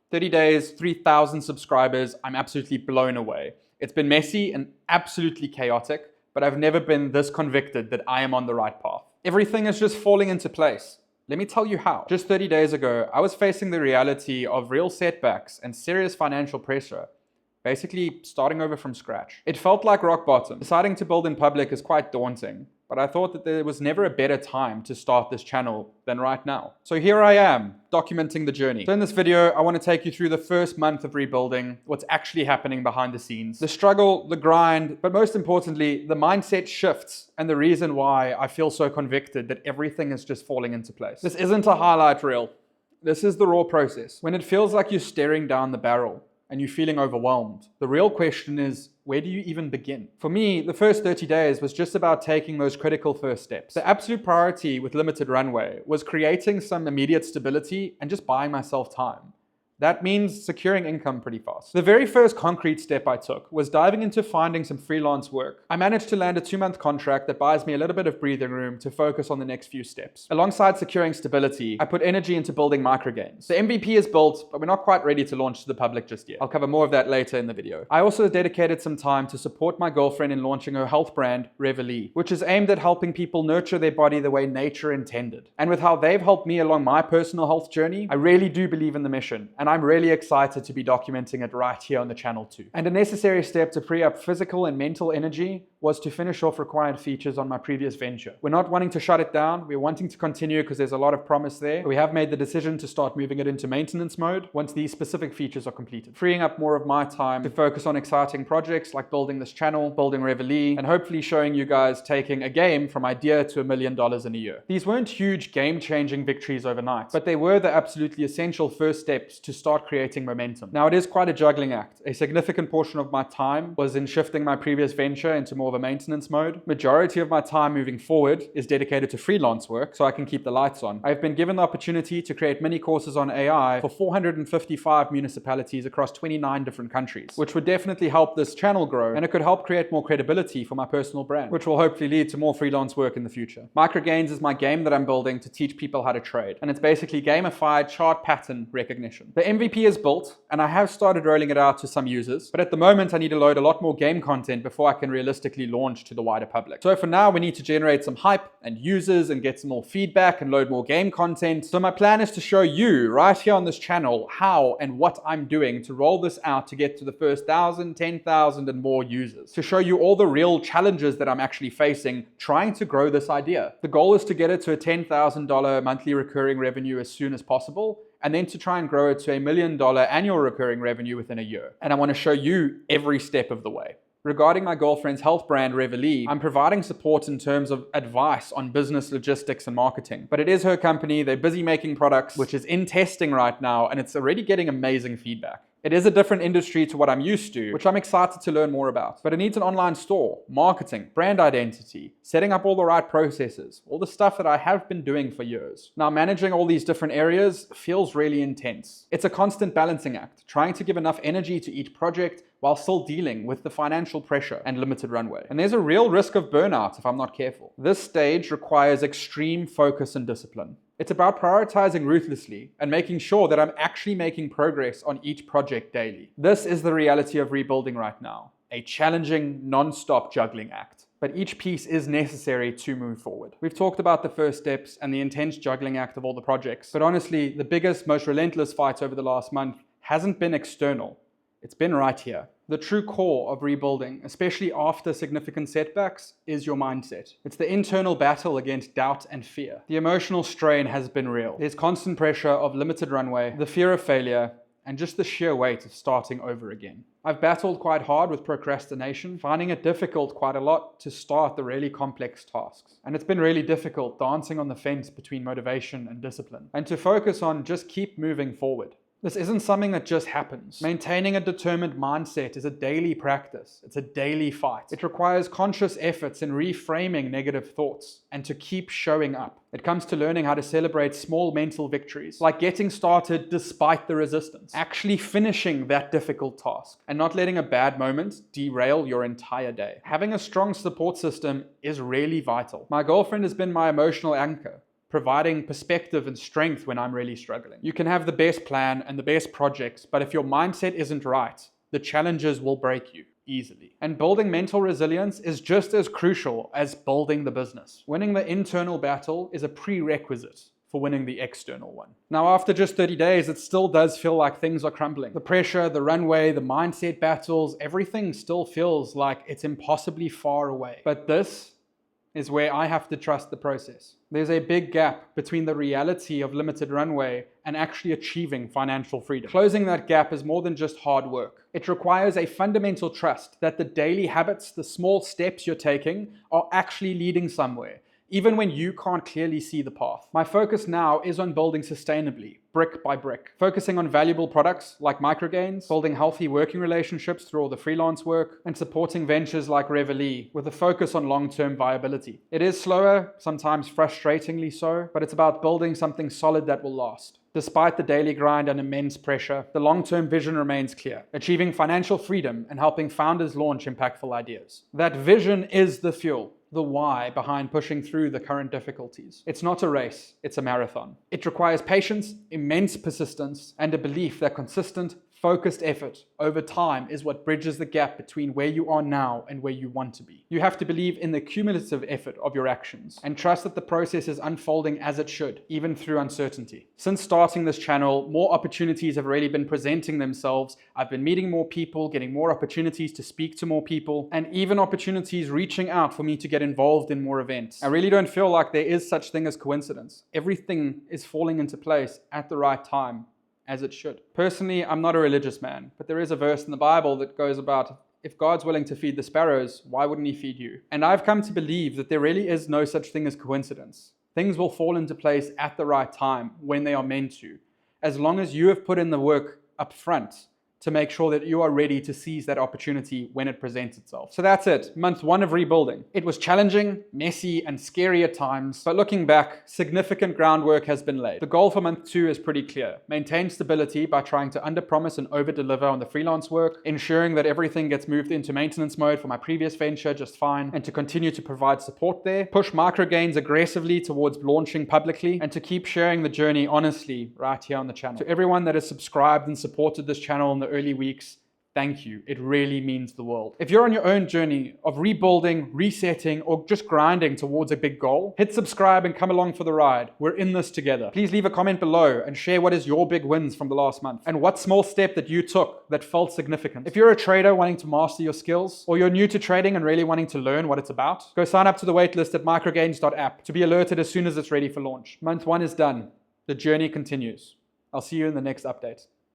30 days, 3,000 subscribers, I'm absolutely blown away. It's been messy and absolutely chaotic, but I've never been this convicted that I am on the right path. Everything is just falling into place. Let me tell you how. Just 30 days ago, I was facing the reality of real setbacks and serious financial pressure. Basically, starting over from scratch. It felt like rock bottom. Deciding to build in public is quite daunting, but I thought that there was never a better time to start this channel than right now. So here I am, documenting the journey. So in this video, I want to take you through the first month of rebuilding, what's actually happening behind the scenes, the struggle, the grind, but most importantly, the mindset shifts and the reason why I feel so convicted that everything is just falling into place. This isn't a highlight reel. This is the raw process. When it feels like you're staring down the barrel, and you're feeling overwhelmed, the real question is, where do you even begin? For me, the first 30 days was just about taking those critical first steps. The absolute priority with limited runway was creating some immediate stability and just buying myself time. That means securing income pretty fast. The very first concrete step I took was diving into finding some freelance work. I managed to land a 2-month contract that buys me a little bit of breathing room to focus on the next few steps. Alongside securing stability, I put energy into building microgames. The MVP is built, but we're not quite ready to launch to the public just yet. I'll cover more of that later in the video. I also dedicated some time to support my girlfriend in launching her health brand, Reveille, which is aimed at helping people nurture their body the way nature intended. And with how they've helped me along my personal health journey, I really do believe in the mission, and I'm really excited to be documenting it right here on the channel too. And a necessary step to free up physical and mental energy was to finish off required features on my previous venture. We're not wanting to shut it down, we're wanting to continue because there's a lot of promise there. We have made the decision to start moving it into maintenance mode once these specific features are completed, freeing up more of my time to focus on exciting projects like building this channel, building Reveille, and hopefully showing you guys taking a game from idea to $1 million in a year. These weren't huge game-changing victories overnight, but they were the absolutely essential first steps to start creating momentum. Now, it is quite a juggling act. A significant portion of my time was in shifting my previous venture into more of a maintenance mode. Majority of my time moving forward is dedicated to freelance work so I can keep the lights on. I've been given the opportunity to create mini courses on AI for 455 municipalities across 29 different countries, which would definitely help this channel grow, and it could help create more credibility for my personal brand, which will hopefully lead to more freelance work in the future. Microgames is my game that I'm building to teach people how to trade, and it's basically gamified chart pattern recognition. The MVP is built, and I have started rolling it out to some users, but at the moment I need to load a lot more game content before I can realistically launch to the wider public. So for now, we need to generate some hype and users and get some more feedback and load more game content. So my plan is to show you right here on this channel how and what I'm doing to roll this out to get to the first 1,000, 10,000 and more users. To show you all the real challenges that I'm actually facing trying to grow this idea. The goal is to get it to a $10,000 monthly recurring revenue as soon as possible, and then to try and grow it to $1 million annual recurring revenue within a year. And I want to show you every step of the way. Regarding my girlfriend's health brand, Reveille, I'm providing support in terms of advice on business logistics and marketing. But it is her company, they're busy making products, which is in testing right now, and it's already getting amazing feedback. It is a different industry to what I'm used to, which I'm excited to learn more about. But it needs an online store, marketing, brand identity, setting up all the right processes, all the stuff that I have been doing for years. Now, managing all these different areas feels really intense. It's a constant balancing act, trying to give enough energy to each project while still dealing with the financial pressure and limited runway. And there's a real risk of burnout if I'm not careful. This stage requires extreme focus and discipline. It's about prioritizing ruthlessly and making sure that I'm actually making progress on each project daily. This is the reality of rebuilding right now. A challenging, non-stop juggling act. But each piece is necessary to move forward. We've talked about the first steps and the intense juggling act of all the projects. But honestly, the biggest, most relentless fight over the last month hasn't been external. It's been right here. The true core of rebuilding, especially after significant setbacks, is your mindset. It's the internal battle against doubt and fear. The emotional strain has been real. There's constant pressure of limited runway, the fear of failure, and just the sheer weight of starting over again. I've battled quite hard with procrastination, finding it difficult quite a lot to start the really complex tasks. And it's been really difficult dancing on the fence between motivation and discipline, and to focus on just keep moving forward. This isn't something that just happens. Maintaining a determined mindset is a daily practice. It's a daily fight. It requires conscious efforts in reframing negative thoughts and to keep showing up. It comes to learning how to celebrate small mental victories, like getting started despite the resistance, actually finishing that difficult task, and not letting a bad moment derail your entire day. Having a strong support system is really vital. My girlfriend has been my emotional anchor. providing perspective and strength when I'm really struggling. You can have the best plan and the best projects, but if your mindset isn't right, the challenges will break you easily. And building mental resilience is just as crucial as building the business. Winning the internal battle is a prerequisite for winning the external one. Now, after just 30 days, it still does feel like things are crumbling. The pressure, the runway, the mindset battles, everything still feels like it's impossibly far away. But this is where I have to trust the process. There's a big gap between the reality of limited runway and actually achieving financial freedom. Closing that gap is more than just hard work. It requires a fundamental trust that the daily habits, the small steps you're taking, are actually leading somewhere, even when you can't clearly see the path. My focus now is on building sustainably, brick by brick, focusing on valuable products like microgains, building healthy working relationships through all the freelance work, and supporting ventures like Reveille with a focus on long-term viability. It is slower, sometimes frustratingly so, but it's about building something solid that will last. Despite the daily grind and immense pressure, the long-term vision remains clear: achieving financial freedom and helping founders launch impactful ideas. That vision is the fuel, the why behind pushing through the current difficulties. It's not a race, it's a marathon. It requires patience, immense persistence, and a belief that consistent, focused effort over time is what bridges the gap between where you are now and where you want to be. You have to believe in the cumulative effort of your actions and trust that the process is unfolding as it should, even through uncertainty. Since starting this channel, more opportunities have really been presenting themselves. I've been meeting more people, getting more opportunities to speak to more people, and even opportunities reaching out for me to get involved in more events. I really don't feel like there is such thing as coincidence. Everything is falling into place at the right time, as it should. Personally, I'm not a religious man, but there is a verse in the Bible that goes about, if God's willing to feed the sparrows, why wouldn't he feed you? And I've come to believe that there really is no such thing as coincidence. Things will fall into place at the right time when they are meant to, as long as you have put in the work up front to make sure that you are ready to seize that opportunity when it presents itself. So that's it, month 1 of rebuilding. It was challenging, messy, and scary at times, but looking back, significant groundwork has been laid. The goal for month 2 is pretty clear. Maintain stability by trying to underpromise and overdeliver on the freelance work, ensuring that everything gets moved into maintenance mode for my previous venture just fine, and to continue to provide support there. Push microgains aggressively towards launching publicly, and to keep sharing the journey honestly right here on the channel. To everyone that has subscribed and supported this channel in the early weeks, thank you. It really means the world. If you're on your own journey of rebuilding, resetting, or just grinding towards a big goal, hit subscribe and come along for the ride. We're in this together. Please leave a comment below and share what is your big wins from the last month and what small step that you took that felt significant. If you're a trader wanting to master your skills, or you're new to trading and really wanting to learn what it's about, go sign up to the waitlist at microgains.app to be alerted as soon as it's ready for launch. Month 1 is done. The journey continues. I'll see you in the next update.